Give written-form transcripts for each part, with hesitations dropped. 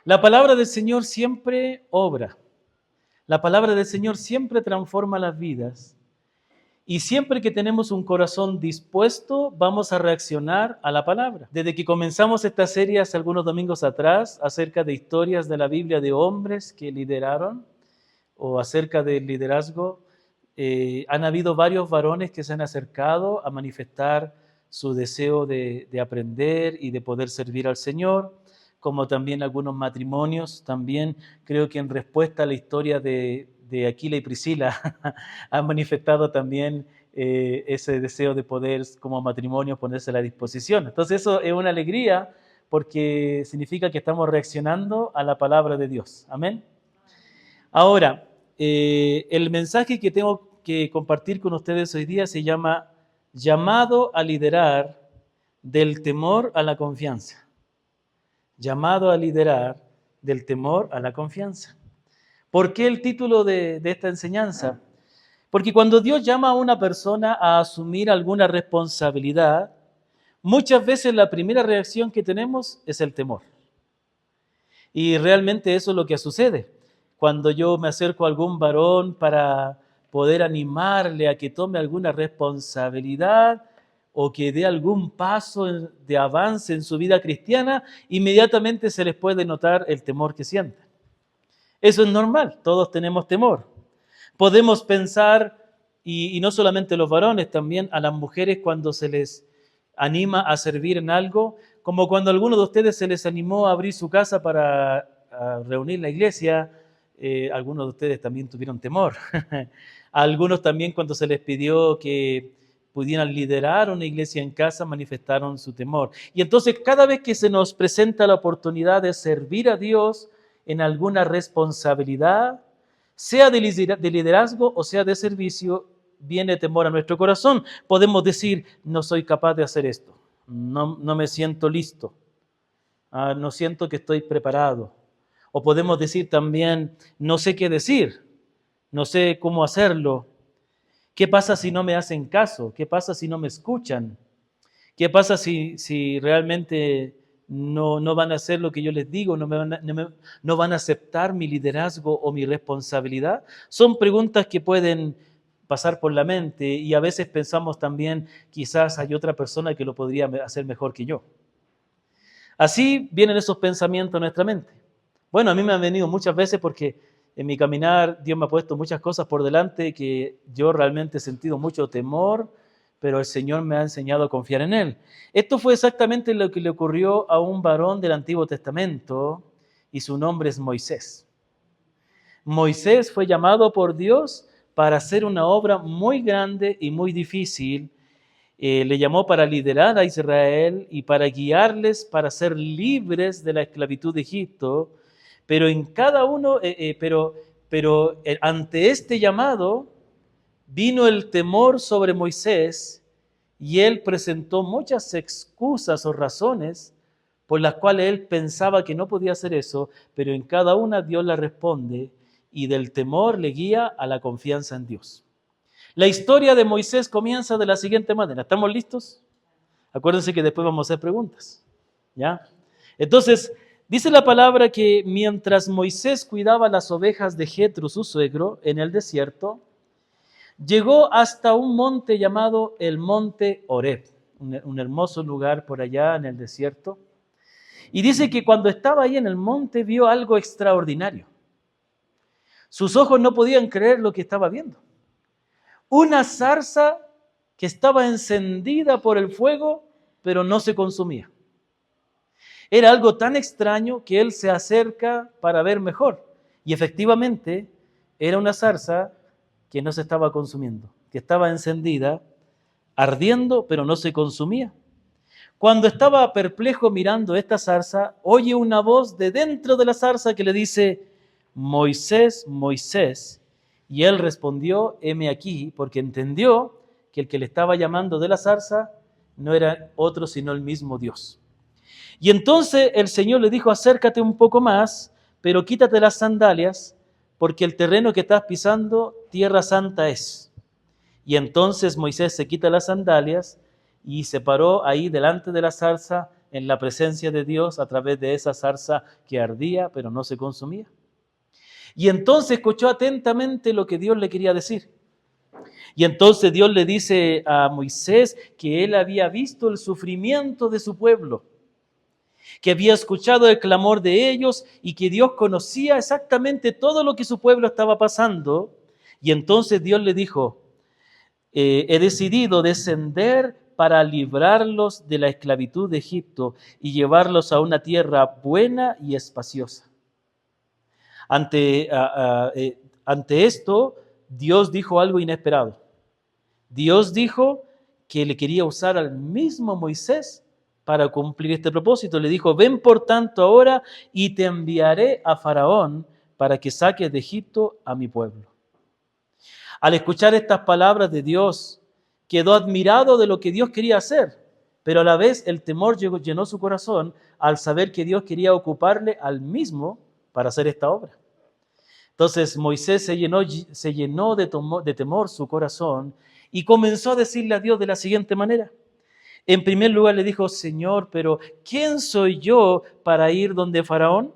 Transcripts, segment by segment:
La palabra del Señor siempre obra. La palabra del Señor siempre transforma las vidas. Y siempre que tenemos un corazón dispuesto, vamos a reaccionar a la palabra. Desde que comenzamos esta serie hace algunos domingos atrás, acerca de historias de la Biblia de hombres que lideraron, o acerca del liderazgo, han habido varios varones que se han acercado a manifestar su deseo de aprender y de poder servir al Señor, como también algunos matrimonios. También creo que en respuesta a la historia de Aquila y Priscila han manifestado también ese deseo de poder como matrimonio ponerse a la disposición. Entonces eso es una alegría porque significa que estamos reaccionando a la palabra de Dios. Amén. Ahora, el mensaje que tengo que compartir con ustedes hoy día se llama Llamado a liderar del temor a la confianza. Llamado a liderar del temor a la confianza. ¿Por qué el título de esta enseñanza? Porque cuando Dios llama a una persona a asumir alguna responsabilidad, muchas veces la primera reacción que tenemos es el temor. Y realmente eso es lo que sucede. Cuando yo me acerco a algún varón para poder animarle a que tome alguna responsabilidad o que dé algún paso de avance en su vida cristiana, inmediatamente se les puede notar el temor que sienten. Eso es normal, todos tenemos temor. Podemos pensar, y no solamente los varones, también a las mujeres cuando se les anima a servir en algo, como cuando a alguno de ustedes se les animó a abrir su casa para reunir la iglesia, algunos de ustedes también tuvieron temor. A algunos también cuando se les pidió que pudieran liderar una iglesia en casa, manifestaron su temor. Y entonces cada vez que se nos presenta la oportunidad de servir a Dios en alguna responsabilidad, sea de liderazgo o sea de servicio, viene temor a nuestro corazón. Podemos decir, no soy capaz de hacer esto, no me siento listo, no siento que estoy preparado. O podemos decir también, no sé qué decir, no sé cómo hacerlo. ¿Qué pasa si no me hacen caso? ¿Qué pasa si no me escuchan? ¿Qué pasa si realmente no van a hacer lo que yo les digo, no van a aceptar mi liderazgo o mi responsabilidad? Son preguntas que pueden pasar por la mente y a veces pensamos también, quizás hay otra persona que lo podría hacer mejor que yo. Así vienen esos pensamientos a nuestra mente. Bueno, a mí me han venido muchas veces porque en mi caminar Dios me ha puesto muchas cosas por delante que yo realmente he sentido mucho temor, pero el Señor me ha enseñado a confiar en Él. Esto fue exactamente lo que le ocurrió a un varón del Antiguo Testamento y su nombre es Moisés. Moisés fue llamado por Dios para hacer una obra muy grande y muy difícil. Le llamó para liderar a Israel y para guiarles para ser libres de la esclavitud de Egipto, pero en cada uno, ante este llamado vino el temor sobre Moisés y él presentó muchas excusas o razones por las cuales él pensaba que no podía hacer eso, pero en cada una Dios le responde y del temor le guía a la confianza en Dios. La historia de Moisés comienza de la siguiente manera. ¿Estamos listos? Acuérdense que después vamos a hacer preguntas. ¿Ya? Entonces, dice la palabra que mientras Moisés cuidaba las ovejas de Jetro, su suegro, en el desierto, llegó hasta un monte llamado el monte Horeb, un hermoso lugar por allá en el desierto. Y dice que cuando estaba ahí en el monte vio algo extraordinario. Sus ojos no podían creer lo que estaba viendo. Una zarza que estaba encendida por el fuego, pero no se consumía. Era algo tan extraño que él se acerca para ver mejor. Y efectivamente, era una zarza que no se estaba consumiendo, que estaba encendida, ardiendo, pero no se consumía. Cuando estaba perplejo mirando esta zarza, oye una voz de dentro de la zarza que le dice, Moisés, Moisés. Y él respondió, heme aquí, porque entendió que el que le estaba llamando de la zarza no era otro sino el mismo Dios. Y entonces el Señor le dijo, acércate un poco más, pero quítate las sandalias, porque el terreno que estás pisando, tierra santa es. Y entonces Moisés se quita las sandalias y se paró ahí delante de la zarza en la presencia de Dios a través de esa zarza que ardía, pero no se consumía. Y entonces escuchó atentamente lo que Dios le quería decir. Y entonces Dios le dice a Moisés que él había visto el sufrimiento de su pueblo, que había escuchado el clamor de ellos y que Dios conocía exactamente todo lo que su pueblo estaba pasando. Y entonces Dios le dijo, he decidido descender para librarlos de la esclavitud de Egipto y llevarlos a una tierra buena y espaciosa. Ante esto, Dios dijo algo inesperado. Dios dijo que le quería usar al mismo Moisés para cumplir este propósito. Le dijo, ven por tanto ahora y te enviaré a Faraón para que saques de Egipto a mi pueblo. Al escuchar estas palabras de Dios, quedó admirado de lo que Dios quería hacer, pero a la vez el temor llenó su corazón al saber que Dios quería ocuparle al mismo para hacer esta obra. Entonces Moisés se llenó de temor su corazón y comenzó a decirle a Dios de la siguiente manera. En primer lugar le dijo, Señor, pero ¿quién soy yo para ir donde Faraón?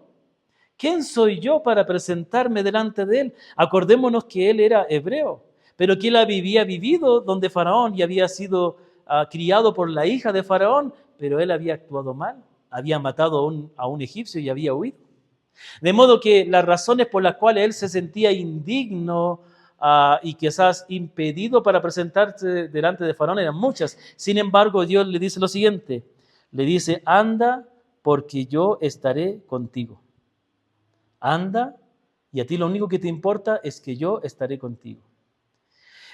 ¿Quién soy yo para presentarme delante de él? Acordémonos que él era hebreo, pero que él había vivido donde Faraón y había sido criado por la hija de Faraón, pero él había actuado mal, había matado a un egipcio y había huido. De modo que las razones por las cuales él se sentía indigno y quizás impedido para presentarse delante de Faraón eran muchas. Sin embargo, Dios le dice lo siguiente, le dice, anda porque yo estaré contigo. Anda y a ti lo único que te importa es que yo estaré contigo.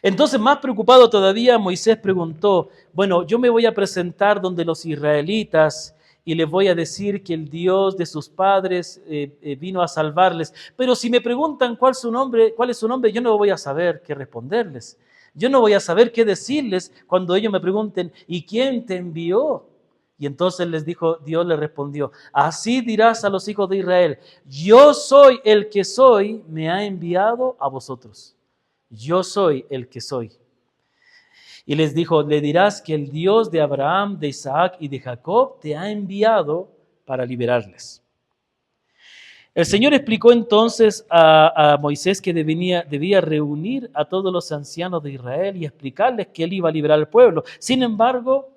Entonces, más preocupado todavía, Moisés preguntó, bueno, yo me voy a presentar donde los israelitas y les voy a decir que el Dios de sus padres vino a salvarles. Pero si me preguntan cuál es su nombre, yo no voy a saber qué responderles. Yo no voy a saber qué decirles cuando ellos me pregunten, ¿y quién te envió? Y entonces Dios les respondió, así dirás a los hijos de Israel, yo soy el que soy, me ha enviado a vosotros. Yo soy el que soy. Y les dijo, le dirás que el Dios de Abraham, de Isaac y de Jacob te ha enviado para liberarles. El Señor explicó entonces a Moisés que debía reunir a todos los ancianos de Israel y explicarles que él iba a liberar al pueblo. Sin embargo,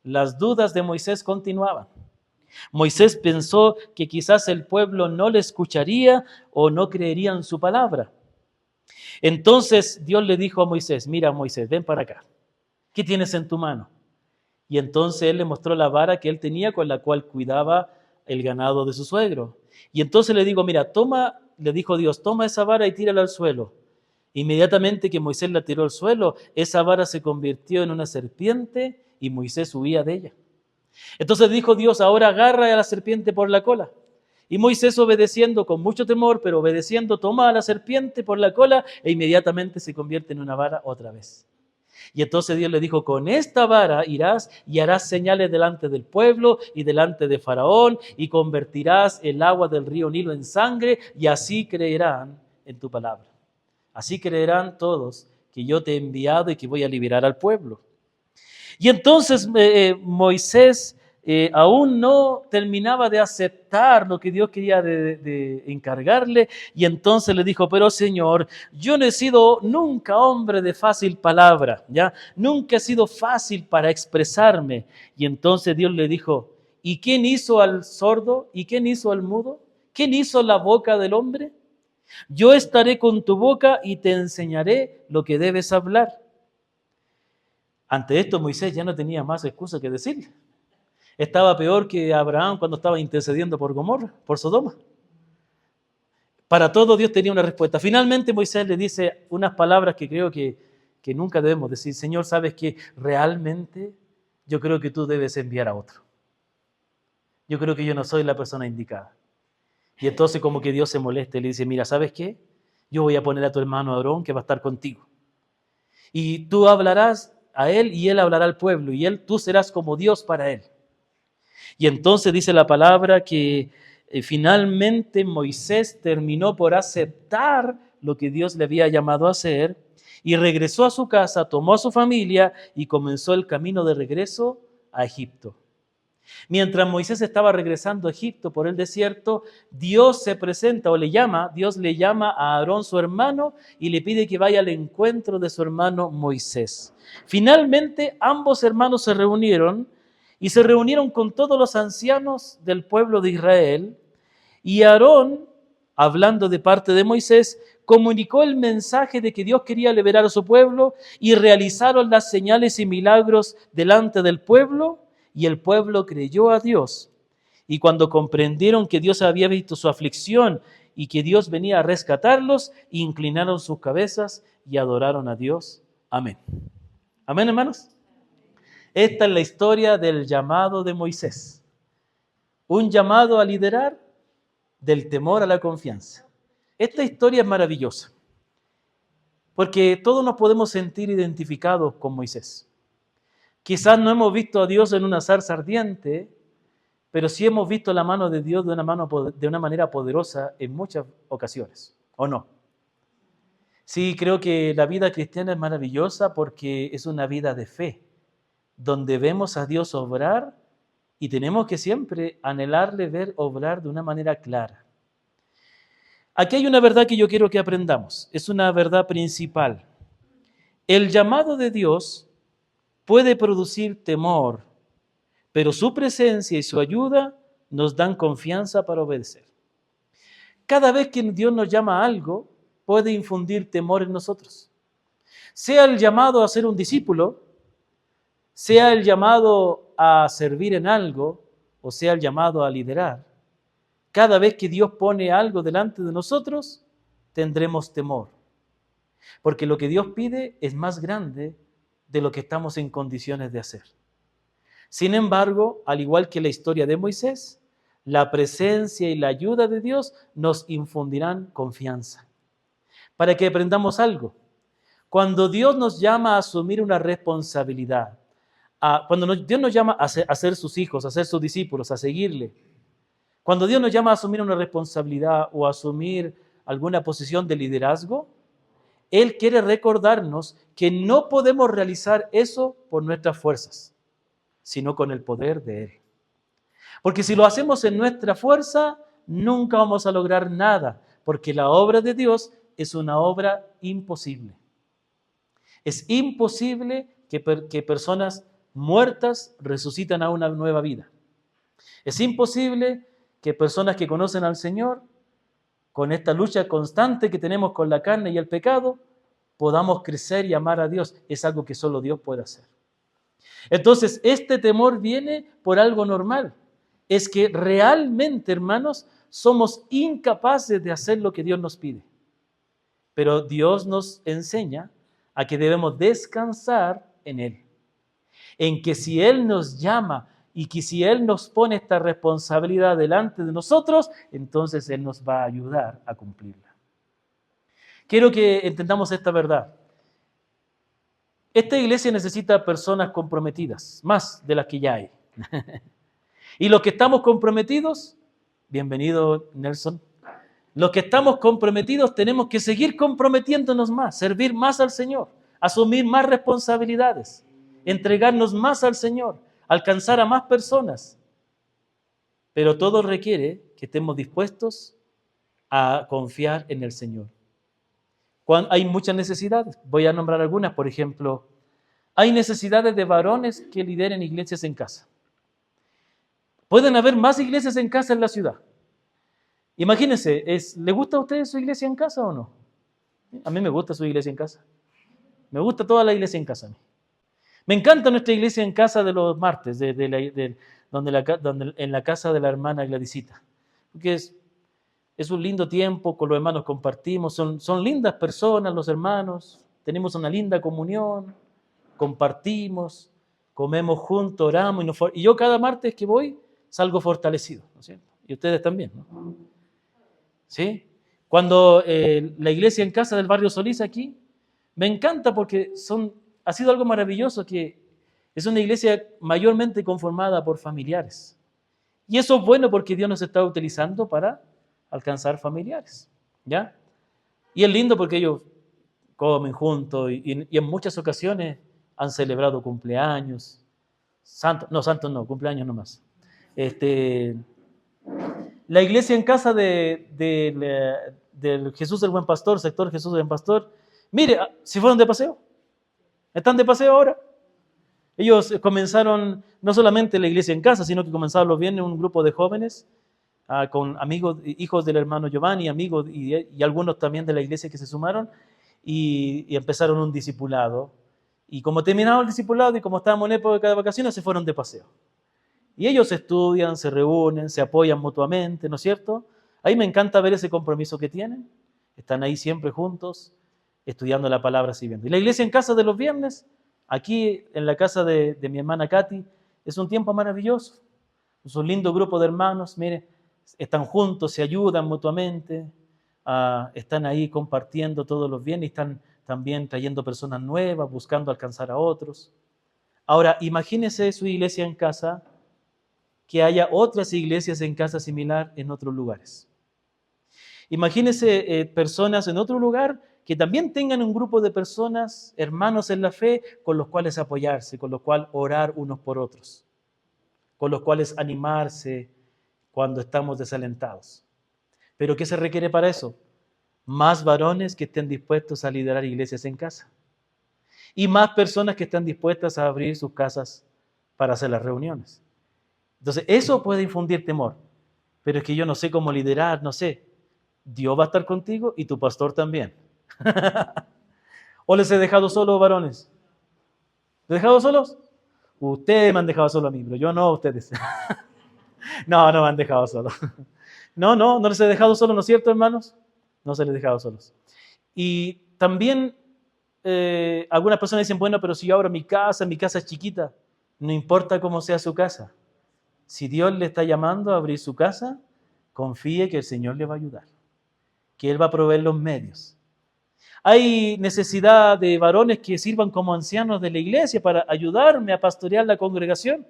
las dudas de Moisés continuaban. Moisés pensó que quizás el pueblo no le escucharía o no creería en su palabra. Entonces Dios le dijo a Moisés, mira Moisés, ven para acá. ¿Qué tienes en tu mano? Y entonces él le mostró la vara que él tenía con la cual cuidaba el ganado de su suegro. Y entonces le digo, mira, le dijo Dios, toma esa vara y tírala al suelo. Inmediatamente que Moisés la tiró al suelo, esa vara se convirtió en una serpiente y Moisés huía de ella. Entonces dijo Dios, ahora agarra a la serpiente por la cola. Y Moisés, obedeciendo con mucho temor, pero obedeciendo, toma a la serpiente por la cola e inmediatamente se convierte en una vara otra vez. Y entonces Dios le dijo, con esta vara irás y harás señales delante del pueblo y delante de Faraón y convertirás el agua del río Nilo en sangre y así creerán en tu palabra. Así creerán todos que yo te he enviado y que voy a liberar al pueblo. Y entonces Moisés aún no terminaba de aceptar lo que Dios quería de encargarle y entonces le dijo, pero Señor, yo no he sido nunca hombre de fácil palabra, ¿ya? Nunca he sido fácil para expresarme. Y entonces Dios le dijo, ¿y quién hizo al sordo? ¿Y quién hizo al mudo? ¿Quién hizo la boca del hombre? Yo estaré con tu boca y te enseñaré lo que debes hablar. Ante esto Moisés ya no tenía más excusa que decirle. Estaba peor que Abraham cuando estaba intercediendo por Gomorra, por Sodoma. Para todo Dios tenía una respuesta. Finalmente Moisés le dice unas palabras que creo que nunca debemos decir. Señor, ¿sabes qué? Realmente yo creo que tú debes enviar a otro. Yo creo que yo no soy la persona indicada. Y entonces como que Dios se molesta y le dice, mira, ¿sabes qué? Yo voy a poner a tu hermano Aarón que va a estar contigo. Y tú hablarás a él y él hablará al pueblo y tú serás como Dios para él. Y entonces dice la palabra que finalmente Moisés terminó por aceptar lo que Dios le había llamado a hacer y regresó a su casa, tomó a su familia y comenzó el camino de regreso a Egipto. Mientras Moisés estaba regresando a Egipto por el desierto, Dios se presenta Dios le llama a Aarón su hermano y le pide que vaya al encuentro de su hermano Moisés. Finalmente, ambos hermanos se reunieron y se reunieron con todos los ancianos del pueblo de Israel, y Aarón, hablando de parte de Moisés, comunicó el mensaje de que Dios quería liberar a su pueblo, y realizaron las señales y milagros delante del pueblo, y el pueblo creyó a Dios. Y cuando comprendieron que Dios había visto su aflicción y que Dios venía a rescatarlos, inclinaron sus cabezas y adoraron a Dios. Amén. Amén, hermanos. Esta es la historia del llamado de Moisés. Un llamado a liderar, del temor a la confianza. Esta historia es maravillosa, porque todos nos podemos sentir identificados con Moisés. Quizás no hemos visto a Dios en una zarza ardiente, pero sí hemos visto la mano de Dios de una manera poderosa en muchas ocasiones, ¿o no? Sí, creo que la vida cristiana es maravillosa porque es una vida de fe, donde vemos a Dios obrar y tenemos que siempre anhelarle ver obrar de una manera clara. Aquí hay una verdad que yo quiero que aprendamos, es una verdad principal. El llamado de Dios puede producir temor, pero su presencia y su ayuda nos dan confianza para obedecer. Cada vez que Dios nos llama a algo, puede infundir temor en nosotros. Sea el llamado a ser un discípulo, sea el llamado a servir en algo, o sea el llamado a liderar. Cada vez que Dios pone algo delante de nosotros, tendremos temor. Porque lo que Dios pide es más grande de lo que estamos en condiciones de hacer. Sin embargo, al igual que la historia de Moisés, la presencia y la ayuda de Dios nos infundirán confianza. Para que aprendamos algo, cuando Dios nos llama a asumir una responsabilidad, cuando Dios nos llama a ser sus hijos, a ser sus discípulos, a seguirle, cuando Dios nos llama a asumir una responsabilidad o a asumir alguna posición de liderazgo, Él quiere recordarnos que no podemos realizar eso por nuestras fuerzas, sino con el poder de Él. Porque si lo hacemos en nuestra fuerza, nunca vamos a lograr nada, porque la obra de Dios es una obra imposible. Es imposible que personas muertas resucitan a una nueva vida. Es imposible que personas que conocen al Señor, con esta lucha constante que tenemos con la carne y el pecado, podamos crecer y amar a Dios. Es algo que solo Dios puede hacer. Entonces, este temor viene por algo normal. Es que realmente, hermanos, somos incapaces de hacer lo que Dios nos pide. Pero Dios nos enseña a que debemos descansar en Él. En que si Él nos llama y que si Él nos pone esta responsabilidad delante de nosotros, entonces Él nos va a ayudar a cumplirla. Quiero que entendamos esta verdad. Esta iglesia necesita personas comprometidas, más de las que ya hay. Y los que estamos comprometidos, bienvenido Nelson, los que estamos comprometidos tenemos que seguir comprometiéndonos más, servir más al Señor, asumir más responsabilidades, entregarnos más al Señor, alcanzar a más personas. Pero todo requiere que estemos dispuestos a confiar en el Señor. Hay muchas necesidades, voy a nombrar algunas. Por ejemplo, hay necesidades de varones que lideren iglesias en casa. Pueden haber más iglesias en casa en la ciudad. Imagínense, ¿le gusta a ustedes su iglesia en casa o no? A mí me gusta su iglesia en casa. Me gusta toda la iglesia en casa a mí. Me encanta nuestra iglesia en casa de los martes, donde en la casa de la hermana Gladysita. Porque es un lindo tiempo, con los hermanos compartimos, son lindas personas los hermanos, tenemos una linda comunión, compartimos, comemos juntos, oramos, y yo cada martes que voy salgo fortalecido, ¿no es cierto? Y ustedes también, ¿no? ¿Sí? Cuando la iglesia en casa del barrio Solís aquí, me encanta porque ha sido algo maravilloso, que es una iglesia mayormente conformada por familiares. Y eso es bueno porque Dios nos está utilizando para alcanzar familiares, ¿ya? Y es lindo porque ellos comen juntos y en muchas ocasiones han celebrado cumpleaños, cumpleaños nomás. Este, la iglesia en casa del Jesús el Buen Pastor, sector Jesús el Buen Pastor, mire, si fueron de paseo, están de paseo ahora. Ellos comenzaron no solamente la iglesia en casa, sino que comenzaron los viernes un grupo de jóvenes con amigos, hijos del hermano Giovanni, amigos y algunos también de la iglesia que se sumaron y empezaron un discipulado. Y como terminaron el discipulado y como estábamos en época de vacaciones, se fueron de paseo. Y ellos estudian, se reúnen, se apoyan mutuamente, ¿no es cierto? Ahí me encanta ver ese compromiso que tienen. Están ahí siempre juntos, estudiando la palabra, sirviendo. Y la iglesia en casa de los viernes, aquí en la casa de mi hermana Katy, es un tiempo maravilloso. Es un lindo grupo de hermanos, mire, están juntos, se ayudan mutuamente, están ahí compartiendo todos los viernes, están también trayendo personas nuevas, buscando alcanzar a otros. Ahora, imagínese su iglesia en casa, que haya otras iglesias en casa similar en otros lugares. Imagínese personas en otro lugar que también tengan un grupo de personas, hermanos en la fe, con los cuales apoyarse, con los cuales orar unos por otros, con los cuales animarse cuando estamos desalentados. ¿Pero qué se requiere para eso? Más varones que estén dispuestos a liderar iglesias en casa. Y más personas que estén dispuestas a abrir sus casas para hacer las reuniones. Entonces, eso puede infundir temor. Pero es que yo no sé cómo liderar, no sé. Dios va a estar contigo y tu pastor también. ¿O les he dejado solos, varones? ¿Les he dejado solos? Ustedes me han dejado solo a mí, pero yo no a ustedes. No me han dejado solos. No les he dejado solos, ¿no es cierto, hermanos? No se les he dejado solos. Y también algunas personas dicen, bueno, pero si yo abro mi casa es chiquita. No importa cómo sea su casa. Si Dios le está llamando a abrir su casa, confíe que el Señor le va a ayudar, que Él va a proveer los medios. Hay necesidad de varones que sirvan como ancianos de la iglesia para ayudarme a pastorear la congregación,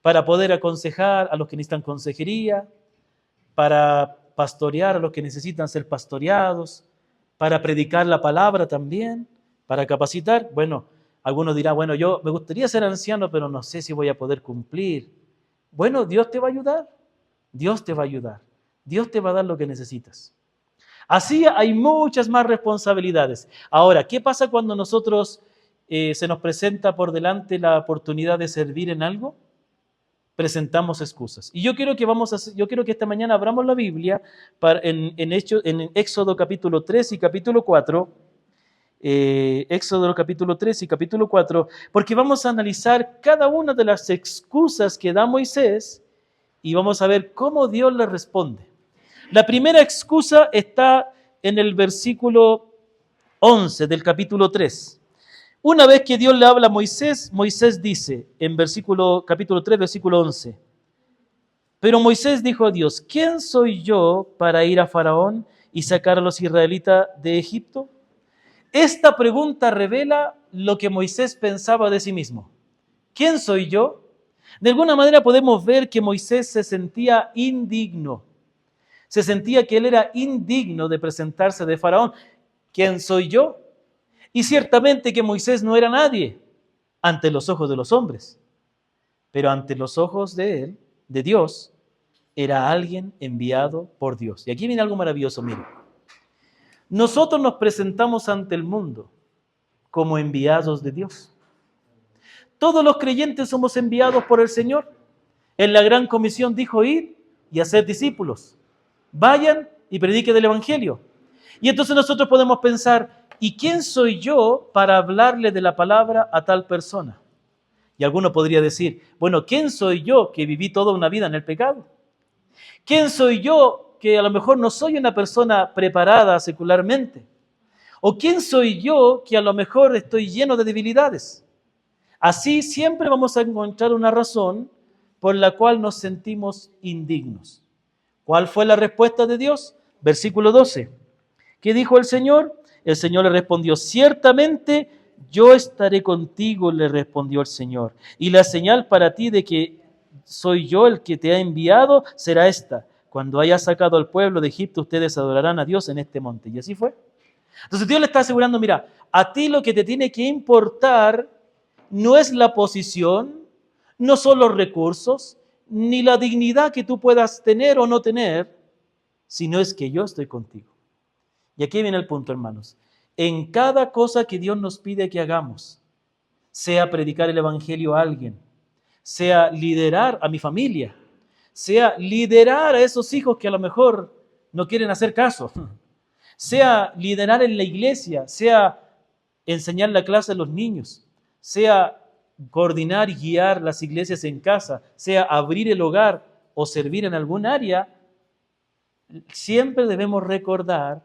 para poder aconsejar a los que necesitan consejería, para pastorear a los que necesitan ser pastoreados, para predicar la palabra también, para capacitar. Bueno, algunos dirán, bueno, yo me gustaría ser anciano, pero no sé si voy a poder cumplir. Bueno, Dios te va a ayudar. Dios te va a ayudar. Dios te va a dar lo que necesitas. Así hay muchas más responsabilidades. Ahora, ¿qué pasa cuando nosotros se nos presenta por delante la oportunidad de servir en algo? Presentamos excusas. Y yo quiero que esta mañana abramos la Biblia en Éxodo capítulo 3 y capítulo 4. Éxodo capítulo 3 y capítulo 4, porque vamos a analizar cada una de las excusas que da Moisés y vamos a ver cómo Dios le responde. La primera excusa está en el versículo 11 del capítulo 3. Una vez que Dios le habla a Moisés, Moisés dice en capítulo 3, versículo 11, pero Moisés dijo a Dios, ¿quién soy yo para ir a Faraón y sacar a los israelitas de Egipto? Esta pregunta revela lo que Moisés pensaba de sí mismo. ¿Quién soy yo? De alguna manera podemos ver que Moisés se sentía indigno. Se sentía que él era indigno de presentarse de Faraón. ¿Quién soy yo? Y ciertamente que Moisés no era nadie ante los ojos de los hombres, pero ante los ojos de él, de Dios, era alguien enviado por Dios. Y aquí viene algo maravilloso, miren. Nosotros nos presentamos ante el mundo como enviados de Dios. Todos los creyentes somos enviados por el Señor. En la gran comisión dijo ir y hacer discípulos. Vayan y prediquen el Evangelio. Y entonces nosotros podemos pensar, ¿y quién soy yo para hablarle de la palabra a tal persona? Y alguno podría decir, bueno, ¿quién soy yo que viví toda una vida en el pecado? ¿Quién soy yo que a lo mejor no soy una persona preparada secularmente? ¿O quién soy yo que a lo mejor estoy lleno de debilidades? Así siempre vamos a encontrar una razón por la cual nos sentimos indignos. ¿Cuál fue la respuesta de Dios? Versículo 12. ¿Qué dijo el Señor? El Señor le respondió, ciertamente yo estaré contigo, le respondió el Señor. Y la señal para ti de que soy yo el que te ha enviado será esta. Cuando hayas sacado al pueblo de Egipto, ustedes adorarán a Dios en este monte. Y así fue. Entonces Dios le está asegurando, mira, a ti lo que te tiene que importar no es la posición, no son los recursos, ni la dignidad que tú puedas tener o no tener, sino es que yo estoy contigo. Y aquí viene el punto, hermanos. En cada cosa que Dios nos pide que hagamos, sea predicar el evangelio a alguien, sea liderar a mi familia, sea liderar a esos hijos que a lo mejor no quieren hacer caso, sea liderar en la iglesia, sea enseñar la clase a los niños, sea coordinar y guiar las iglesias en casa, sea abrir el hogar o servir en algún área, siempre debemos recordar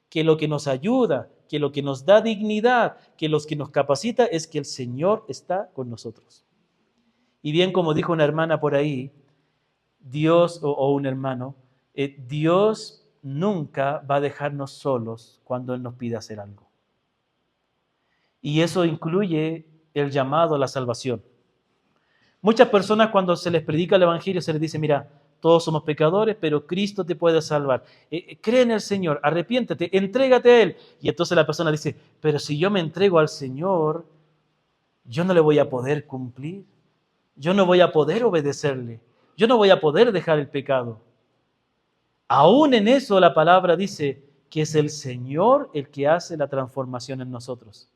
que lo que nos ayuda, que lo que nos da dignidad, que lo que nos capacita es que el Señor está con nosotros. Y bien, como dijo una hermana por ahí, Dios o un hermano, Dios nunca va a dejarnos solos cuando Él nos pide hacer algo. Y eso incluye el llamado a la salvación. Muchas personas cuando se les predica el evangelio se les dice, mira, todos somos pecadores, pero Cristo te puede salvar. Cree en el Señor, arrepiéntete, entrégate a Él. Y entonces la persona dice, pero si yo me entrego al Señor, yo no le voy a poder cumplir. Yo no voy a poder obedecerle. Yo no voy a poder dejar el pecado. Aún en eso la palabra dice que es el Señor el que hace la transformación en nosotros.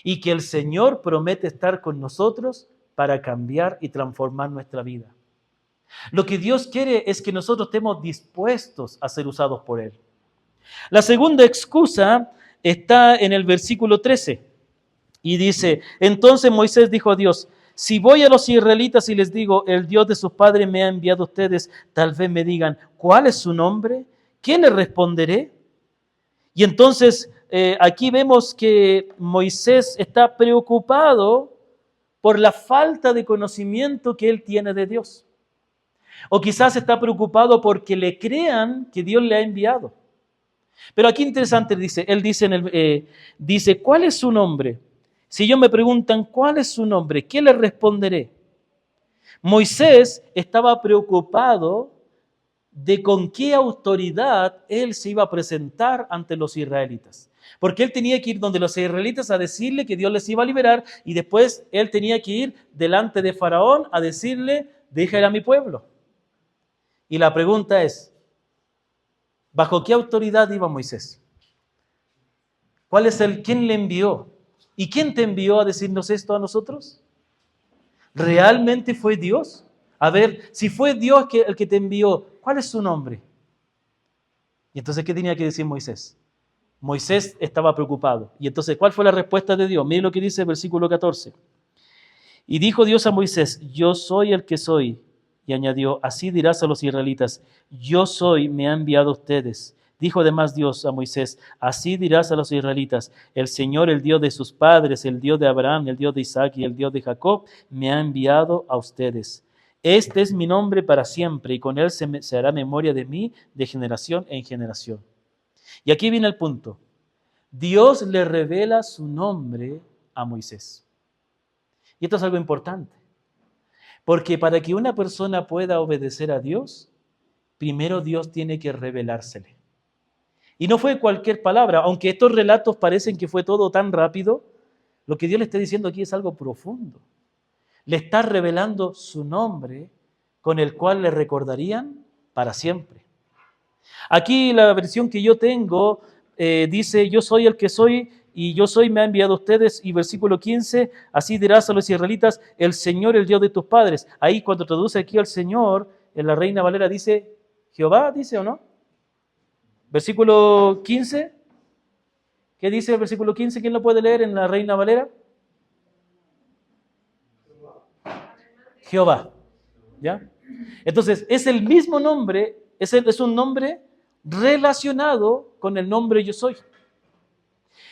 Y que el Señor promete estar con nosotros para cambiar y transformar nuestra vida. Lo que Dios quiere es que nosotros estemos dispuestos a ser usados por Él. La segunda excusa está en el versículo 13 y dice, entonces Moisés dijo a Dios, si voy a los israelitas y les digo, el Dios de sus padres me ha enviado a ustedes, tal vez me digan, ¿cuál es su nombre? ¿Qué le responderé? Y entonces aquí vemos que Moisés está preocupado por la falta de conocimiento que él tiene de Dios. O quizás está preocupado porque le crean que Dios le ha enviado. Pero aquí interesante dice, él dice, ¿cuál es su nombre? Si ellos me preguntan, ¿cuál es su nombre? ¿Qué les responderé? Moisés estaba preocupado de con qué autoridad él se iba a presentar ante los israelitas. Porque él tenía que ir donde los israelitas a decirle que Dios les iba a liberar y después él tenía que ir delante de Faraón a decirle, deja ir a mi pueblo. Y la pregunta es, ¿bajo qué autoridad iba Moisés? ¿Quién le envió? ¿Y quién te envió a decirnos esto a nosotros? ¿Realmente fue Dios? A ver, si fue Dios el que te envió, ¿cuál es su nombre? Y entonces, ¿qué tenía que decir Moisés? Moisés estaba preocupado. Y entonces, ¿cuál fue la respuesta de Dios? Miren lo que dice el versículo 14. Y dijo Dios a Moisés, yo soy el que soy. Y añadió, así dirás a los israelitas, yo soy, me ha enviado a ustedes. Dijo además Dios a Moisés, así dirás a los israelitas, el Señor, el Dios de sus padres, el Dios de Abraham, el Dios de Isaac y el Dios de Jacob, me ha enviado a ustedes. Este es mi nombre para siempre y con él se hará memoria de mí de generación en generación. Y aquí viene el punto. Dios le revela su nombre a Moisés. Y esto es algo importante. Porque para que una persona pueda obedecer a Dios, primero Dios tiene que revelársele. Y no fue cualquier palabra, aunque estos relatos parecen que fue todo tan rápido, lo que Dios le está diciendo aquí es algo profundo. Le está revelando su nombre con el cual le recordarían para siempre. Aquí la versión que yo tengo dice, yo soy el que soy y yo soy, me ha enviado a ustedes. Y versículo 15, así dirás a los israelitas, el Señor, el Dios de tus padres. Ahí cuando traduce aquí al Señor, en la Reina Valera dice, Jehová, dice o no. Versículo 15, ¿qué dice el versículo 15? ¿Quién lo puede leer en la Reina Valera? Jehová, ¿ya? Entonces, es el mismo nombre, es un nombre relacionado con el nombre yo soy.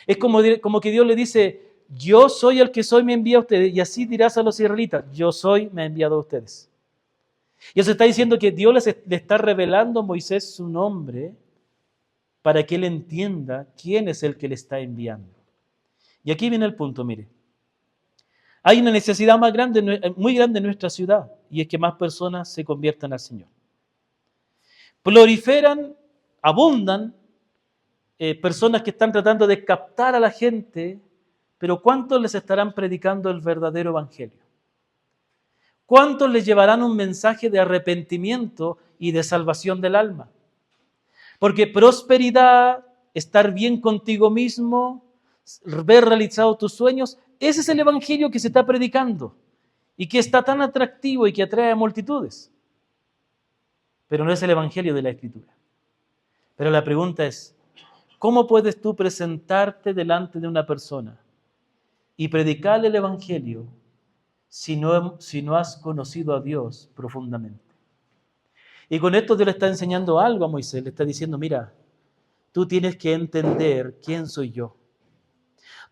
Es como que Dios le dice, yo soy el que soy, me envía a ustedes, y así dirás a los israelitas, yo soy, me ha enviado a ustedes. Y eso está diciendo que Dios le está revelando a Moisés su nombre para que él entienda quién es el que le está enviando. Y aquí viene el punto, mire. Hay una necesidad muy grande en nuestra ciudad, y es que más personas se conviertan al Señor. Proliferan, abundan personas que están tratando de captar a la gente, pero ¿cuántos les estarán predicando el verdadero evangelio? ¿Cuántos les llevarán un mensaje de arrepentimiento y de salvación del alma? Porque prosperidad, estar bien contigo mismo, ver realizados tus sueños, ese es el evangelio que se está predicando y que está tan atractivo y que atrae a multitudes. Pero no es el evangelio de la Escritura. Pero la pregunta es, ¿cómo puedes tú presentarte delante de una persona y predicarle el evangelio si no has conocido a Dios profundamente? Y con esto Dios le está enseñando algo a Moisés, le está diciendo, mira, tú tienes que entender quién soy yo.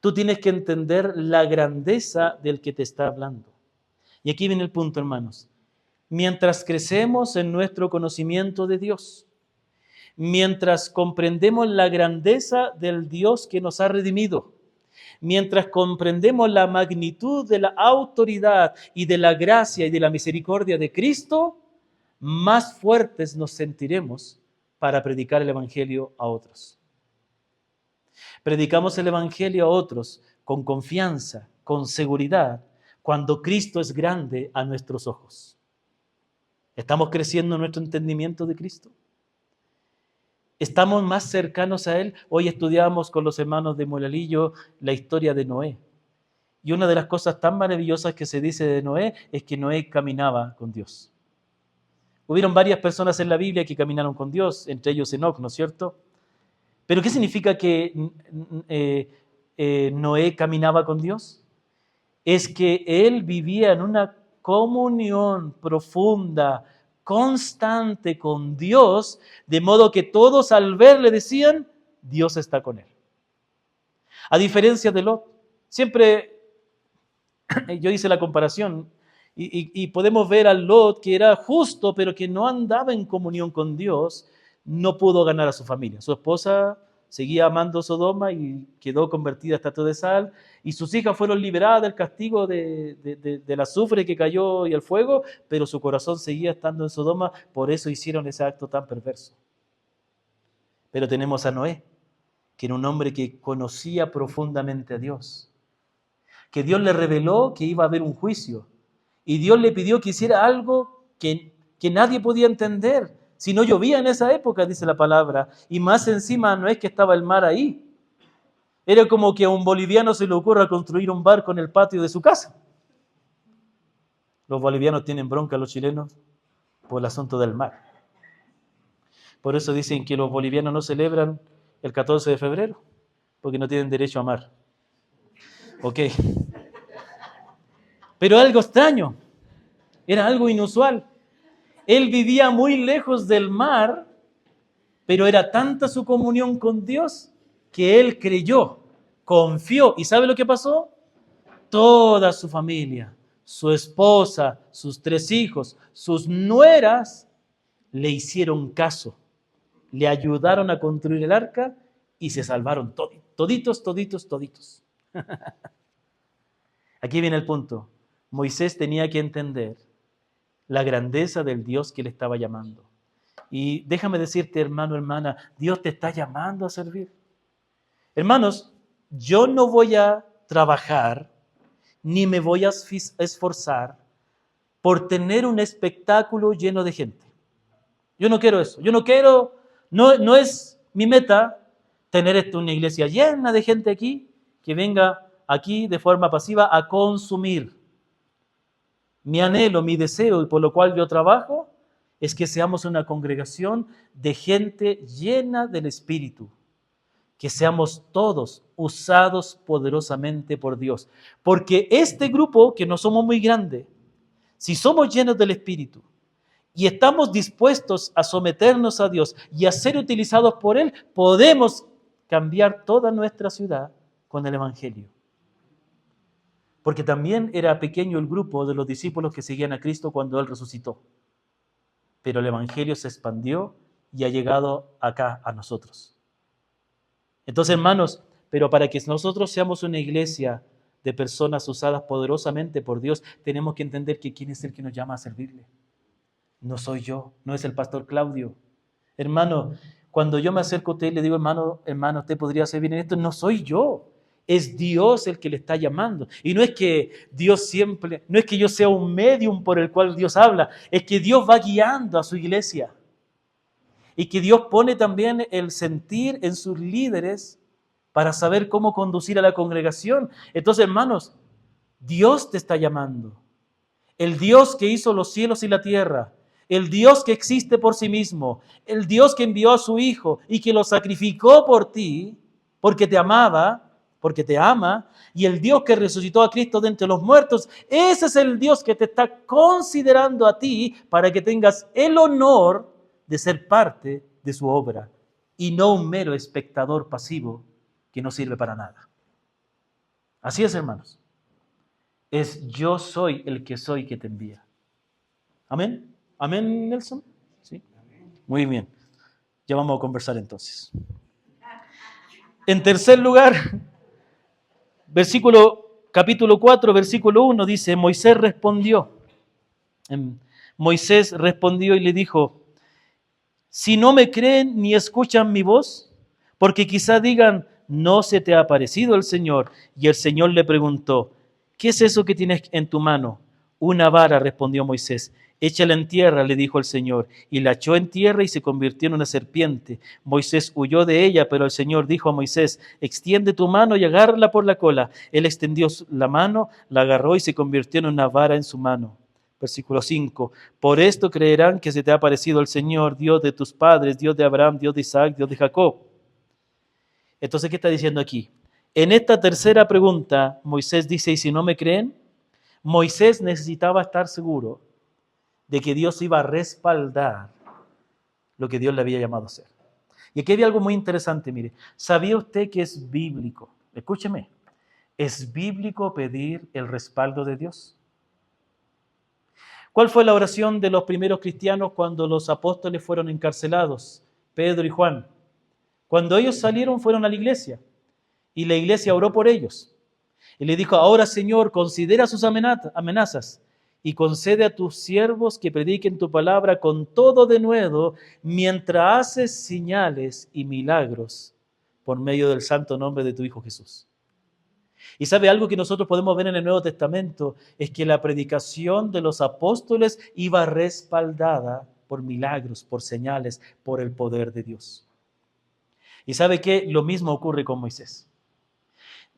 Tú tienes que entender la grandeza del que te está hablando. Y aquí viene el punto, hermanos. Mientras crecemos en nuestro conocimiento de Dios, mientras comprendemos la grandeza del Dios que nos ha redimido, mientras comprendemos la magnitud de la autoridad y de la gracia y de la misericordia de Cristo, más fuertes nos sentiremos para predicar el Evangelio a otros. Predicamos el Evangelio a otros con confianza, con seguridad, cuando Cristo es grande a nuestros ojos. ¿Estamos creciendo en nuestro entendimiento de Cristo? ¿Estamos más cercanos a Él? Hoy estudiamos con los hermanos de Molalillo la historia de Noé. Y una de las cosas tan maravillosas que se dice de Noé es que Noé caminaba con Dios. Hubieron varias personas en la Biblia que caminaron con Dios, entre ellos Enoc, ¿no es cierto? ¿Pero qué significa que Noé caminaba con Dios? Es que él vivía en una comunión profunda, constante con Dios, de modo que todos al verle decían, Dios está con él. A diferencia de Lot, siempre yo hice la comparación y podemos ver a Lot que era justo, pero que no andaba en comunión con Dios, no pudo ganar a su familia. Su esposa seguía amando Sodoma y quedó convertida a estatua de sal, y sus hijas fueron liberadas del castigo del azufre que cayó y el fuego, pero su corazón seguía estando en Sodoma, por eso hicieron ese acto tan perverso. Pero tenemos a Noé, que era un hombre que conocía profundamente a Dios, que Dios le reveló que iba a haber un juicio, y Dios le pidió que hiciera algo que nadie podía entender. Si no llovía en esa época, dice la palabra, y más encima no es que estaba el mar ahí. Era como que a un boliviano se le ocurra construir un barco en el patio de su casa. Los bolivianos tienen bronca a los chilenos por el asunto del mar. Por eso dicen que los bolivianos no celebran el 14 de febrero, porque no tienen derecho a mar. Ok. Pero algo extraño, era algo inusual. Él vivía muy lejos del mar, pero era tanta su comunión con Dios que él creyó, confió. ¿Y sabe lo que pasó? Toda su familia, su esposa, sus 3 hijos, sus nueras, le hicieron caso. Le ayudaron a construir el arca y se salvaron toditos. Aquí viene el punto. Moisés tenía que entender la grandeza del Dios que le estaba llamando. Y déjame decirte, hermano, hermana, Dios te está llamando a servir. Hermanos, yo no voy a trabajar ni me voy a esforzar por tener un espectáculo lleno de gente. Yo no quiero eso. No es mi meta tener una iglesia llena de gente aquí, que venga aquí de forma pasiva a consumir. Mi anhelo, mi deseo y por lo cual yo trabajo es que seamos una congregación de gente llena del Espíritu, que seamos todos usados poderosamente por Dios. Porque este grupo, que no somos muy grande, si somos llenos del Espíritu y estamos dispuestos a someternos a Dios y a ser utilizados por Él, podemos cambiar toda nuestra ciudad con el Evangelio. Porque también era pequeño el grupo de los discípulos que seguían a Cristo cuando Él resucitó. Pero el Evangelio se expandió y ha llegado acá a nosotros. Entonces, hermanos, pero para que nosotros seamos una iglesia de personas usadas poderosamente por Dios, tenemos que entender que ¿quién es el que nos llama a servirle? No soy yo, no es el pastor Claudio. Hermano, cuando yo me acerco a usted y le digo, hermano, usted podría servir en esto, no soy yo. Es Dios el que le está llamando. Y no es que Dios siempre, no es que yo sea un medium por el cual Dios habla, es que Dios va guiando a su iglesia. Y que Dios pone también el sentir en sus líderes para saber cómo conducir a la congregación. Entonces, hermanos, Dios te está llamando. El Dios que hizo los cielos y la tierra, el Dios que existe por sí mismo, el Dios que envió a su Hijo y que lo sacrificó por ti, porque te amaba, porque te ama, y el Dios que resucitó a Cristo de entre los muertos, ese es el Dios que te está considerando a ti para que tengas el honor de ser parte de su obra y no un mero espectador pasivo que no sirve para nada. Así es, hermanos. Es yo soy el que soy que te envía. ¿Amén? ¿Amén, Nelson? ¿Sí? Muy bien. Ya vamos a conversar entonces. En tercer lugar, capítulo 4, versículo 1 dice, Moisés respondió y le dijo, si no me creen ni escuchan mi voz, porque quizá digan, no se te ha aparecido el Señor. Y el Señor le preguntó, ¿qué es eso que tienes en tu mano? Una vara, respondió Moisés. Échala en tierra, le dijo el Señor. Y la echó en tierra y se convirtió en una serpiente. Moisés huyó de ella, pero el Señor dijo a Moisés, extiende tu mano y agárrala por la cola. Él extendió la mano, la agarró y se convirtió en una vara en su mano. Versículo 5, por esto creerán que se te ha aparecido el Señor, Dios de tus padres, Dios de Abraham, Dios de Isaac, Dios de Jacob. Entonces, ¿qué está diciendo aquí? En esta tercera pregunta, Moisés dice, ¿y si no me creen? Moisés necesitaba estar seguro de que Dios iba a respaldar lo que Dios le había llamado a hacer. Y aquí había algo muy interesante, mire. ¿Sabía usted que es bíblico? Escúcheme. ¿Es bíblico pedir el respaldo de Dios? ¿Cuál fue la oración de los primeros cristianos cuando los apóstoles fueron encarcelados? Pedro y Juan. Cuando ellos salieron, fueron a la iglesia. Y la iglesia oró por ellos. Y le dijo, ahora Señor, considera sus amenazas y concede a tus siervos que prediquen tu palabra con todo denuedo, mientras haces señales y milagros por medio del santo nombre de tu Hijo Jesús. Y sabe algo que nosotros podemos ver en el Nuevo Testamento, es que la predicación de los apóstoles iba respaldada por milagros, por señales, por el poder de Dios. Y sabe que lo mismo ocurre con Moisés.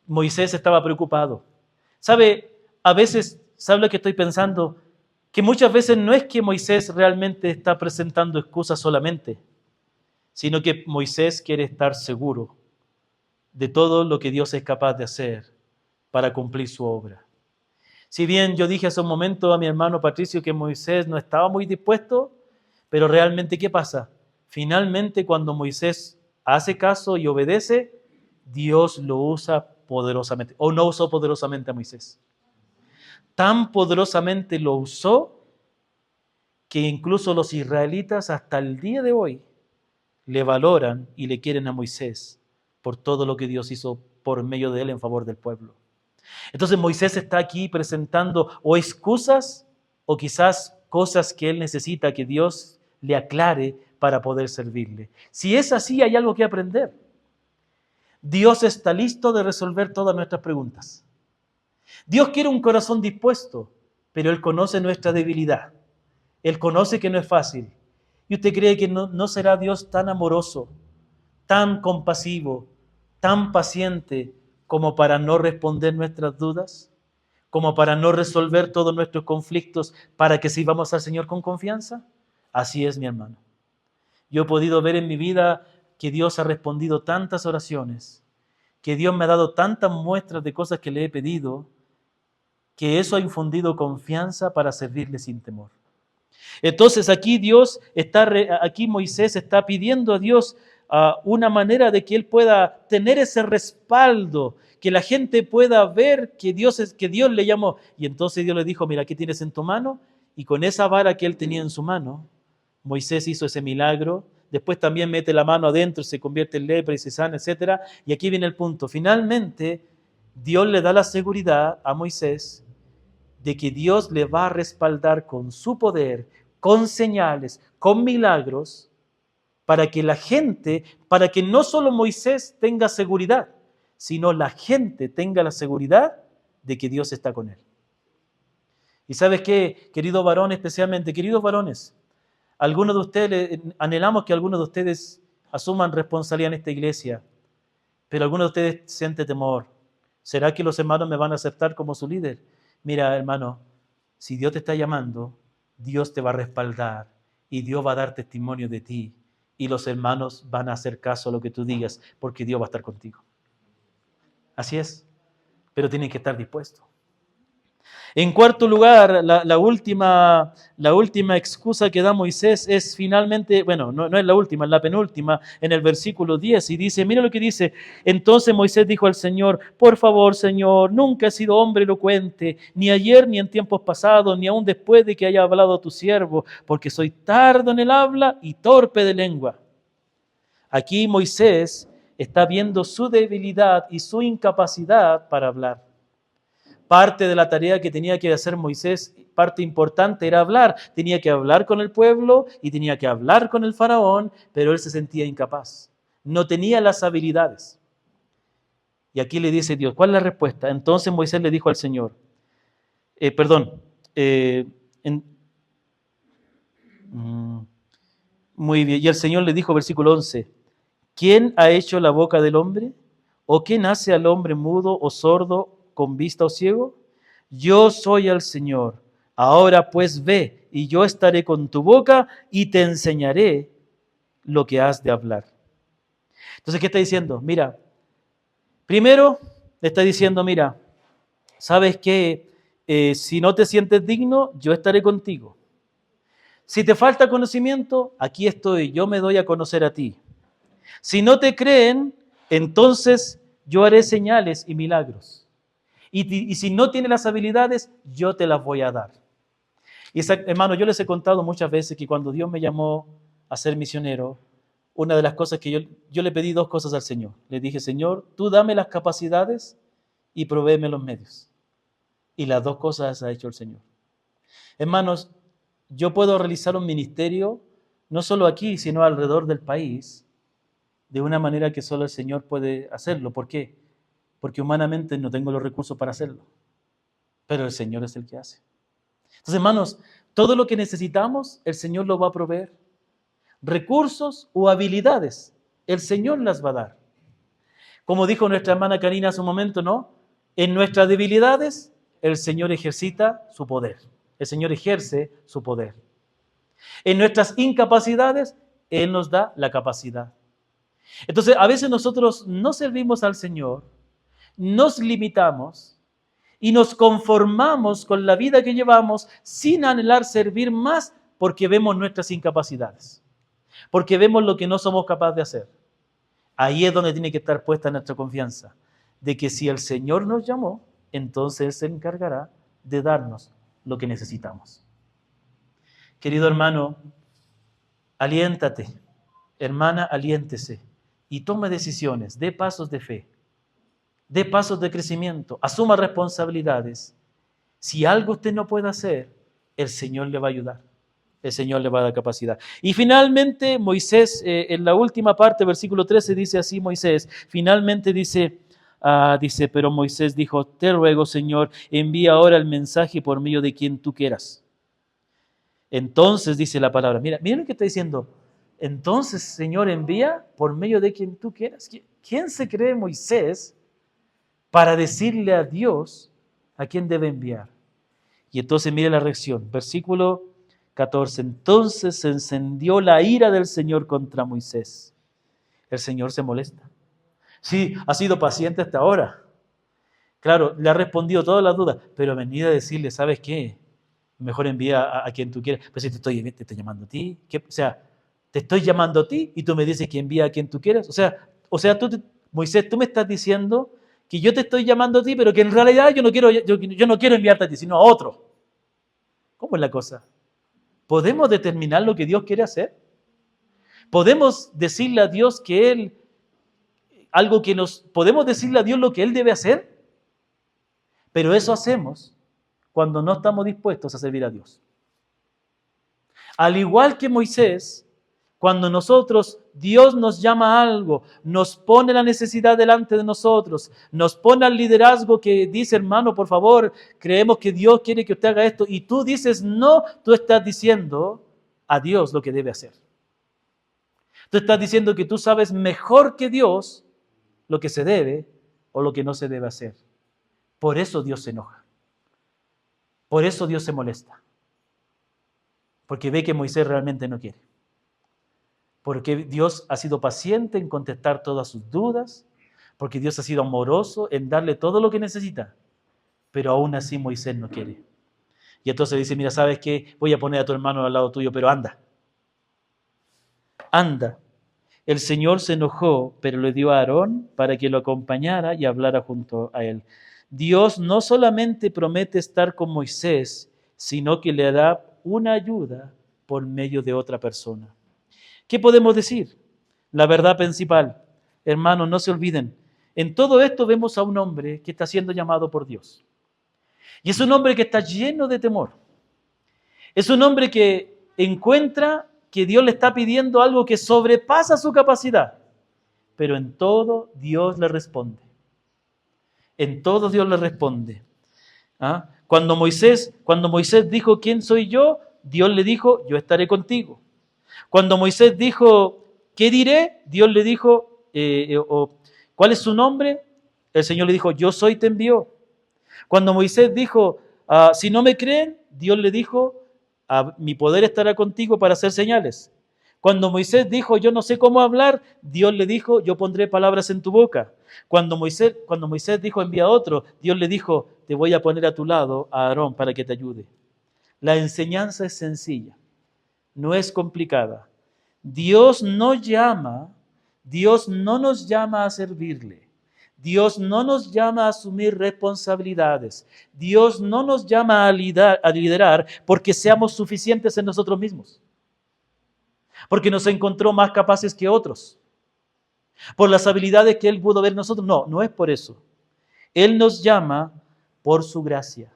Moisés estaba preocupado. Sabe, a veces, ¿sabe lo que estoy pensando? Que muchas veces no es que Moisés realmente está presentando excusas solamente, sino que Moisés quiere estar seguro de todo lo que Dios es capaz de hacer para cumplir su obra. Si bien yo dije hace un momento a mi hermano Patricio que Moisés no estaba muy dispuesto, pero realmente, ¿qué pasa? Finalmente, cuando Moisés hace caso y obedece, Dios lo usa poderosamente, o no usó poderosamente a Moisés. Tan poderosamente lo usó que incluso los israelitas hasta el día de hoy le valoran y le quieren a Moisés por todo lo que Dios hizo por medio de él en favor del pueblo. Entonces Moisés está aquí presentando o excusas o quizás cosas que él necesita que Dios le aclare para poder servirle. Si es así, hay algo que aprender. Dios está listo de resolver todas nuestras preguntas. Dios quiere un corazón dispuesto, pero Él conoce nuestra debilidad. Él conoce que no es fácil. ¿Y usted cree que no será Dios tan amoroso, tan compasivo, tan paciente como para no responder nuestras dudas? ¿Como para no resolver todos nuestros conflictos para que sirvamos al Señor con confianza? Así es, mi hermano. Yo he podido ver en mi vida que Dios ha respondido tantas oraciones, que Dios me ha dado tantas muestras de cosas que le he pedido, que eso ha infundido confianza para servirle sin temor. Entonces aquí Moisés está pidiendo a Dios una manera de que él pueda tener ese respaldo, que la gente pueda ver que Dios le llamó. Y entonces Dios le dijo, mira, ¿qué tienes en tu mano? Y con esa vara que él tenía en su mano, Moisés hizo ese milagro. Después también mete la mano adentro, se convierte en lepra y se sana, etc. Y aquí viene el punto. Finalmente, Dios le da la seguridad a Moisés de que Dios le va a respaldar con su poder, con señales, con milagros, para que la gente, para que no solo Moisés tenga seguridad, sino la gente tenga la seguridad de que Dios está con él. Y ¿sabes qué, querido varón, especialmente, queridos varones? Algunos de ustedes, anhelamos que algunos de ustedes asuman responsabilidad en esta iglesia, pero algunos de ustedes sienten temor. ¿Será que los hermanos me van a aceptar como su líder? Mira, hermano, si Dios te está llamando, Dios te va a respaldar y Dios va a dar testimonio de ti y los hermanos van a hacer caso a lo que tú digas porque Dios va a estar contigo. Así es, pero tienen que estar dispuestos. En cuarto lugar, la última excusa que da Moisés es finalmente, bueno, no es la última, es la penúltima, en el versículo 10, y dice, mira lo que dice, entonces Moisés dijo al Señor, por favor, Señor, nunca he sido hombre elocuente, ni ayer, ni en tiempos pasados, ni aún después de que haya hablado tu siervo, porque soy tardo en el habla y torpe de lengua. Aquí Moisés está viendo su debilidad y su incapacidad para hablar. Parte de la tarea que tenía que hacer Moisés, parte importante era hablar. Tenía que hablar con el pueblo y tenía que hablar con el faraón, pero él se sentía incapaz. No tenía las habilidades. Y aquí le dice Dios, ¿cuál es la respuesta? Entonces Moisés le dijo al Señor, muy bien, y el Señor le dijo, versículo 11, ¿quién ha hecho la boca del hombre? ¿O quién hace al hombre mudo o sordo con vista o ciego? Yo soy el Señor. Ahora pues ve, y yo estaré con tu boca y te enseñaré lo que has de hablar. Entonces, ¿qué está diciendo? Mira, primero le está diciendo, mira, ¿sabes qué? Si no te sientes digno, yo estaré contigo. Si te falta conocimiento, aquí estoy, yo me doy a conocer a ti. Si no te creen, entonces yo haré señales y milagros. Y si no tienes las habilidades, yo te las voy a dar. Y hermano, yo les he contado muchas veces que cuando Dios me llamó a ser misionero, una de las cosas que yo le pedí dos cosas al Señor. Le dije, Señor, tú dame las capacidades y provéeme los medios. Y las dos cosas ha hecho el Señor. Hermanos, yo puedo realizar un ministerio, no solo aquí, sino alrededor del país, de una manera que solo el Señor puede hacerlo. ¿Por qué? Porque humanamente no tengo los recursos para hacerlo. Pero el Señor es el que hace. Entonces, hermanos, todo lo que necesitamos, el Señor lo va a proveer. Recursos o habilidades, el Señor las va a dar. Como dijo nuestra hermana Karina hace un momento, ¿no? En nuestras debilidades, el Señor ejercita su poder. El Señor ejerce su poder. En nuestras incapacidades, Él nos da la capacidad. Entonces, a veces nosotros no servimos al Señor, nos limitamos y nos conformamos con la vida que llevamos sin anhelar servir más porque vemos nuestras incapacidades, porque vemos lo que no somos capaces de hacer. Ahí es donde tiene que estar puesta nuestra confianza, de que si el Señor nos llamó, entonces Él se encargará de darnos lo que necesitamos. Querido hermano, aliéntate, hermana, aliéntese y tome decisiones, dé pasos de fe, dé pasos de crecimiento, asuma responsabilidades. Si algo usted no puede hacer, el Señor le va a ayudar. El Señor le va a dar capacidad. Y finalmente Moisés, en la última parte, versículo 13, dice así Moisés, finalmente dice, pero Moisés dijo, te ruego Señor, envía ahora el mensaje por medio de quien tú quieras. Entonces dice la palabra, miren lo que está diciendo, entonces Señor envía por medio de quien tú quieras. ¿Quién se cree Moisés para decirle a Dios a quién debe enviar? Y entonces mire la reacción, versículo 14, entonces se encendió la ira del Señor contra Moisés. El Señor se molesta. Sí, ha sido paciente hasta ahora. Claro, le ha respondido todas las dudas, pero venir a decirle, ¿sabes qué? Mejor envía a quien tú quieras. Pero si te estoy llamando a ti, o sea, te estoy llamando a ti y tú me dices que envía a quien tú quieras. O sea, Moisés, tú me estás diciendo que yo te estoy llamando a ti, pero que en realidad yo no quiero enviarte a ti, sino a otro. ¿Cómo es la cosa? ¿Podemos determinar lo que Dios quiere hacer? ¿Podemos decirle a Dios podemos decirle a Dios lo que Él debe hacer? Pero eso hacemos cuando no estamos dispuestos a servir a Dios. Al igual que Moisés, Cuando Dios nos llama a algo, nos pone la necesidad delante de nosotros, nos pone al liderazgo que dice, hermano, por favor, creemos que Dios quiere que usted haga esto, y tú dices no, tú estás diciendo a Dios lo que debe hacer. Tú estás diciendo que tú sabes mejor que Dios lo que se debe o lo que no se debe hacer. Por eso Dios se enoja. Por eso Dios se molesta. Porque ve que Moisés realmente no quiere. Porque Dios ha sido paciente en contestar todas sus dudas, porque Dios ha sido amoroso en darle todo lo que necesita, pero aún así Moisés no quiere. Y entonces dice, mira, ¿sabes qué? Voy a poner a tu hermano al lado tuyo, pero anda. Anda. El Señor se enojó, pero le dio a Aarón para que lo acompañara y hablara junto a él. Dios no solamente promete estar con Moisés, sino que le da una ayuda por medio de otra persona. ¿Qué podemos decir? La verdad principal. Hermanos, no se olviden. En todo esto vemos a un hombre que está siendo llamado por Dios. Y es un hombre que está lleno de temor. Es un hombre que encuentra que Dios le está pidiendo algo que sobrepasa su capacidad. Pero en todo Dios le responde. En todo Dios le responde. ¿Ah? Cuando Moisés dijo, ¿quién soy yo? Dios le dijo, yo estaré contigo. Cuando Moisés dijo, ¿qué diré? Dios le dijo, ¿cuál es su nombre? El Señor le dijo, yo soy, te envió. Cuando Moisés dijo, si no me creen, Dios le dijo, mi poder estará contigo para hacer señales. Cuando Moisés dijo, yo no sé cómo hablar, Dios le dijo, yo pondré palabras en tu boca. Cuando Moisés dijo, envía a otro, Dios le dijo, te voy a poner a tu lado a Aarón para que te ayude. La enseñanza es sencilla. No es complicada. Dios no nos llama a servirle. Dios no nos llama a asumir responsabilidades. Dios no nos llama a liderar porque seamos suficientes en nosotros mismos. Porque nos encontró más capaces que otros. Por las habilidades que Él pudo ver en nosotros. No, no es por eso. Él nos llama por su gracia,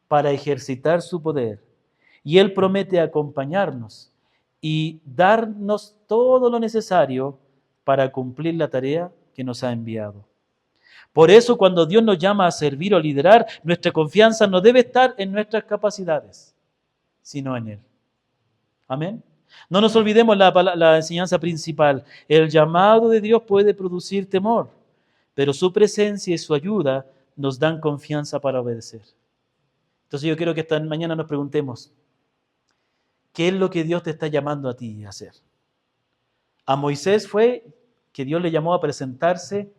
para ejercitar su poder. Y Él promete acompañarnos y darnos todo lo necesario para cumplir la tarea que nos ha enviado. Por eso, cuando Dios nos llama a servir o liderar, nuestra confianza no debe estar en nuestras capacidades, sino en Él. Amén. No nos olvidemos la enseñanza principal. El llamado de Dios puede producir temor, pero su presencia y su ayuda nos dan confianza para obedecer. Entonces yo quiero que esta mañana nos preguntemos, ¿qué es lo que Dios te está llamando a ti a hacer? A Moisés fue que Dios le llamó a presentarse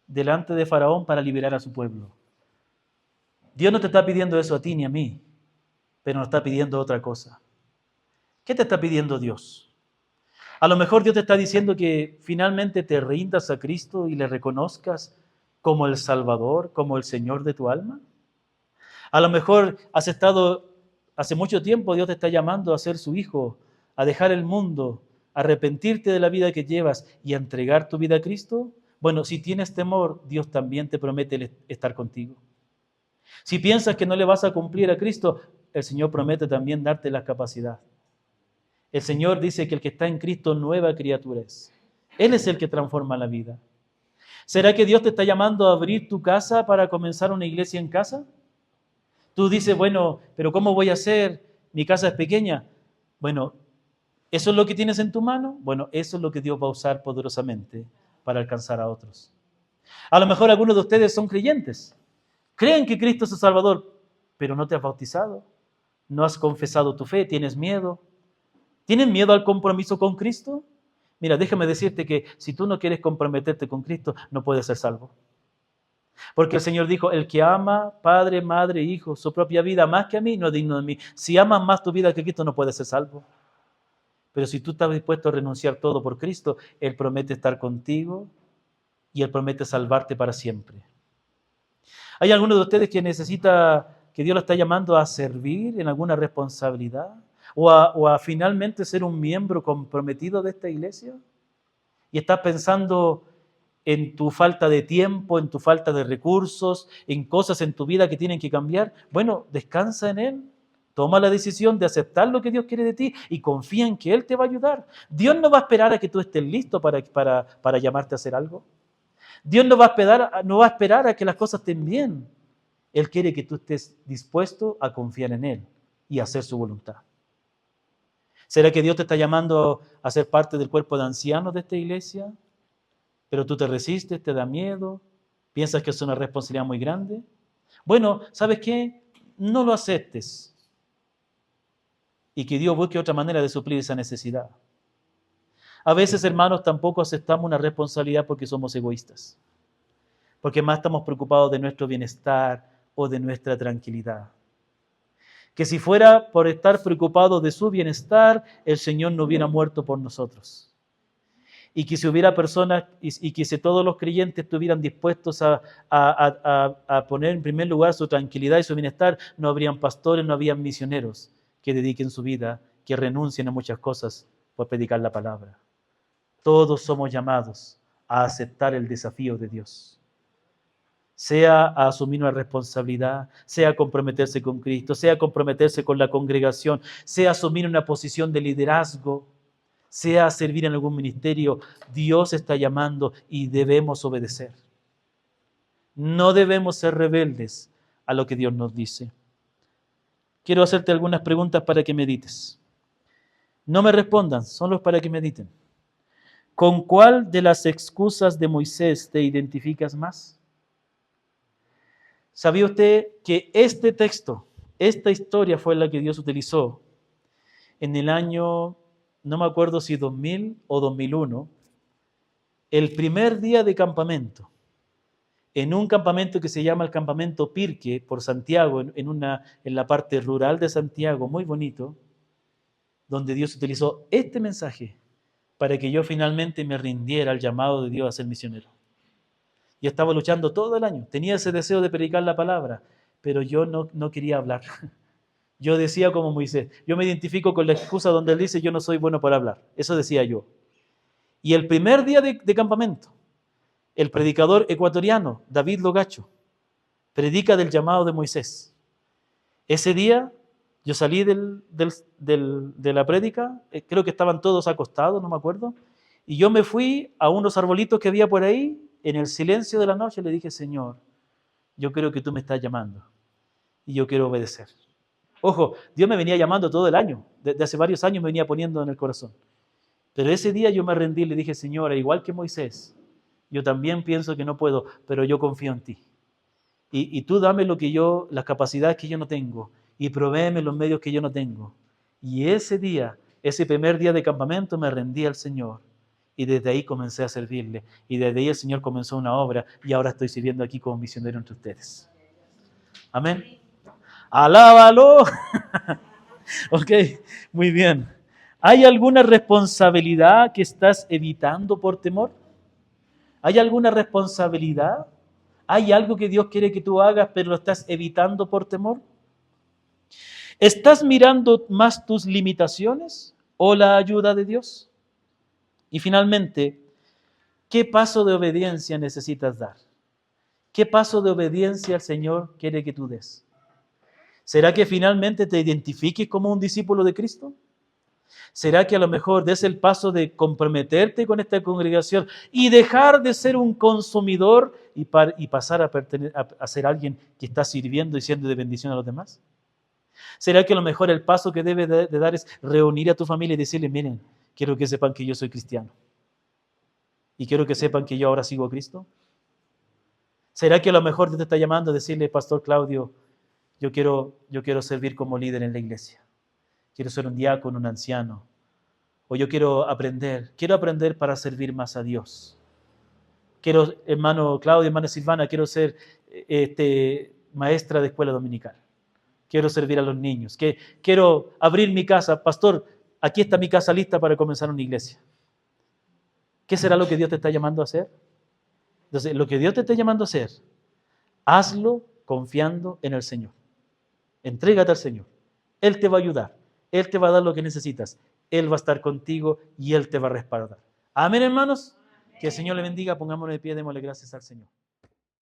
delante de Faraón para liberar a su pueblo. Dios no te está pidiendo eso a ti ni a mí, pero nos está pidiendo otra cosa. ¿Qué te está pidiendo Dios? A lo mejor Dios te está diciendo que finalmente te rindas a Cristo y le reconozcas como el Salvador, como el Señor de tu alma. A lo mejor hace mucho tiempo Dios te está llamando a ser su hijo, a dejar el mundo, a arrepentirte de la vida que llevas y a entregar tu vida a Cristo. Bueno, si tienes temor, Dios también te promete estar contigo. Si piensas que no le vas a cumplir a Cristo, el Señor promete también darte la capacidad. El Señor dice que el que está en Cristo nueva criatura es. Él es el que transforma la vida. ¿Será que Dios te está llamando a abrir tu casa para comenzar una iglesia en casa? Tú dices, bueno, pero ¿cómo voy a hacer? Mi casa es pequeña. Bueno, ¿eso es lo que tienes en tu mano? Bueno, eso es lo que Dios va a usar poderosamente para alcanzar a otros. A lo mejor algunos de ustedes son creyentes. Creen que Cristo es el Salvador, pero no te has bautizado. No has confesado tu fe, tienes miedo. ¿Tienes miedo al compromiso con Cristo? Mira, déjame decirte que si tú no quieres comprometerte con Cristo, no puedes ser salvo. Porque el Señor dijo, el que ama, padre, madre, hijo, su propia vida más que a mí, no es digno de mí. Si amas más tu vida que Cristo, no puedes ser salvo. Pero si tú estás dispuesto a renunciar todo por Cristo, Él promete estar contigo y Él promete salvarte para siempre. ¿Hay alguno de ustedes que necesita, que Dios lo está llamando a servir en alguna responsabilidad? ¿O a finalmente ser un miembro comprometido de esta iglesia? ¿Y estás pensando en tu falta de tiempo, en tu falta de recursos, en cosas en tu vida que tienen que cambiar? Bueno, descansa en Él. Toma la decisión de aceptar lo que Dios quiere de ti y confía en que Él te va a ayudar. Dios no va a esperar a que tú estés listo para llamarte a hacer algo. Dios no va a esperar a que las cosas estén bien. Él quiere que tú estés dispuesto a confiar en Él y hacer su voluntad. ¿Será que Dios te está llamando a ser parte del cuerpo de ancianos de esta iglesia? Pero tú te resistes, te da miedo, piensas que es una responsabilidad muy grande. Bueno, ¿sabes qué? No lo aceptes. Y que Dios busque otra manera de suplir esa necesidad. A veces, hermanos, tampoco aceptamos una responsabilidad porque somos egoístas. Porque más estamos preocupados de nuestro bienestar o de nuestra tranquilidad. Que si fuera por estar preocupados de su bienestar, el Señor no hubiera muerto por nosotros. Y que si hubiera personas, y que si todos los creyentes estuvieran dispuestos a poner en primer lugar su tranquilidad y su bienestar, no habrían pastores, no habrían misioneros que dediquen su vida, que renuncien a muchas cosas por predicar la palabra. Todos somos llamados a aceptar el desafío de Dios. Sea a asumir una responsabilidad, sea a comprometerse con Cristo, sea a comprometerse con la congregación, sea a asumir una posición de liderazgo, sea a servir en algún ministerio. Dios está llamando y debemos obedecer. No debemos ser rebeldes a lo que Dios nos dice. Quiero hacerte algunas preguntas para que medites. No me respondan, solo para que mediten. ¿Con cuál de las excusas de Moisés te identificas más? ¿Sabía usted que este texto, esta historia fue la que Dios utilizó en el año, no me acuerdo si 2000 o 2001, el primer día de campamento, en un campamento que se llama el campamento Pirque, por Santiago, en la parte rural de Santiago, muy bonito, donde Dios utilizó este mensaje para que yo finalmente me rindiera al llamado de Dios a ser misionero. Yo estaba luchando todo el año, tenía ese deseo de predicar la palabra, pero yo no quería hablar. Yo decía como Moisés, yo me identifico con la excusa donde él dice yo no soy bueno para hablar, eso decía yo. Y el primer día de campamento, el predicador ecuatoriano, David Logacho, predica del llamado de Moisés. Ese día yo salí de la prédica, creo que estaban todos acostados, no me acuerdo, y yo me fui a unos arbolitos que había por ahí, en el silencio de la noche le dije, Señor, yo creo que tú me estás llamando y yo quiero obedecer. Ojo, Dios me venía llamando todo el año, desde hace varios años me venía poniendo en el corazón. Pero ese día yo me rendí y le dije, Señor, igual que Moisés, yo también pienso que no puedo, pero yo confío en ti. Y tú dame las capacidades que yo no tengo, y provéeme los medios que yo no tengo. Y ese día, ese primer día de campamento, me rendí al Señor. Y desde ahí comencé a servirle. Y desde ahí el Señor comenzó una obra, y ahora estoy sirviendo aquí como misionero entre ustedes. Amén. ¡Alábalo! Ok, muy bien. ¿Hay alguna responsabilidad que estás evitando por temor? ¿Hay alguna responsabilidad? ¿Hay algo que Dios quiere que tú hagas, pero lo estás evitando por temor? ¿Estás mirando más tus limitaciones o la ayuda de Dios? Y finalmente, ¿qué paso de obediencia necesitas dar? ¿Qué paso de obediencia el Señor quiere que tú des? ¿Será que finalmente te identifiques como un discípulo de Cristo? ¿Será que a lo mejor des el paso de comprometerte con esta congregación y dejar de ser un consumidor y pasar a ser alguien que está sirviendo y siendo de bendición a los demás? ¿Será que a lo mejor el paso que debes de dar es reunir a tu familia y decirle, miren, quiero que sepan que yo soy cristiano y quiero que sepan que yo ahora sigo a Cristo? ¿Será que a lo mejor Dios te está llamando a decirle, Pastor Claudio, yo quiero servir como líder en la iglesia? Quiero ser un diácono, un anciano. O yo quiero aprender para servir más a Dios. Quiero, hermano Claudio, hermana Silvana, quiero ser maestra de escuela dominical. Quiero servir a los niños. Quiero abrir mi casa. Pastor, aquí está mi casa lista para comenzar una iglesia. ¿Qué será lo que Dios te está llamando a hacer? Entonces, lo que Dios te está llamando a hacer, hazlo confiando en el Señor. Entrégate al Señor. Él te va a ayudar. Él te va a dar lo que necesitas. Él va a estar contigo y Él te va a respaldar. Amén, hermanos. Que el Señor le bendiga. Pongámonos de pie, démosle gracias al Señor.